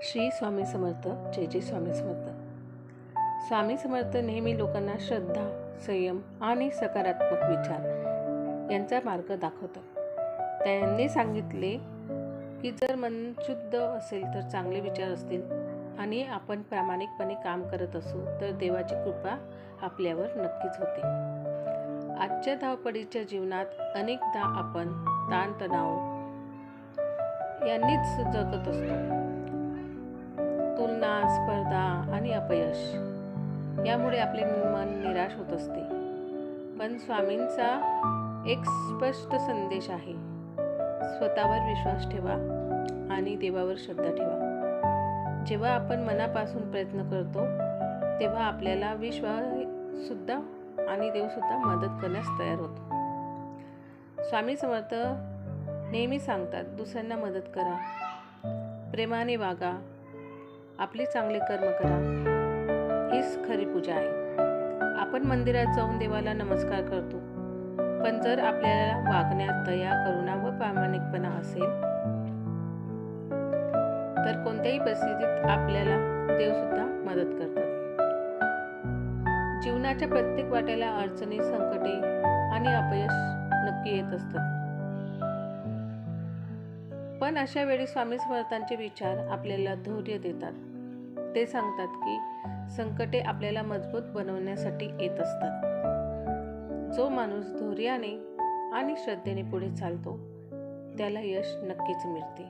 श्री स्वामी समर्थ. जय जय स्वामी समर्थ. स्वामी समर्थ नेहमी लोकांना श्रद्धा, संयम आणि सकारात्मक विचार यांचा मार्ग दाखवतात. त्यांनी सांगितले की जर मन शुद्ध असेल तर चांगले विचार असतील आणि आपण प्रामाणिकपणे काम करत असू तर देवाची कृपा आपल्यावर नक्कीच होते. आजच्या धावपळीच्या जीवनात अनेकदा आपण ताणतणाव यांनीच जगत असतो. तुलना, स्पर्धा आणि अपयश यामुळे आपले मन निराश होत असते. पण स्वामींचा एक स्पष्ट संदेश आहे, स्वतःवर विश्वास ठेवा आणि देवावर श्रद्धा ठेवा. जेव्हा आपण मनापासून प्रयत्न करतो तेव्हा आपल्याला विश्वसुद्धा आणि देवसुद्धा मदत करण्यास तयार होतो. स्वामी समर्थ नेहमी सांगतात, दुसऱ्यांना मदत करा, प्रेमाने वागा, आपले चांगले कर्म करा, हीच खरी पूजा आहे. आपण मंदिरात जाऊन देवाला नमस्कार करतो, पण जर आपल्याला वागण्यात दया, करुणा व प्रामाणिकपणा असेल तर कोणत्याही परिस्थितीत आपल्याला देवसुद्धा मदत करतात. जीवनाच्या प्रत्येक वाट्याला अडचणी, संकटे आणि अपयश नक्की येत असतात. पण अशा वेळी स्वामी समर्थांचे विचार आपल्याला धैर्य देतात. ते सांगतात की संकटे आपल्याला मजबूत बनवण्यासाठी येत असतात. जो माणूस धैर्याने आणि श्रद्धेने पुढे चालतो त्याला यश नक्कीच मिळते.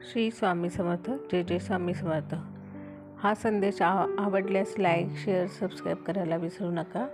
श्री स्वामी समर्थ. जय जय स्वामी समर्थ. हा संदेश आवडल्यास लाईक, शेअर, सबस्क्राईब करायला विसरू नका.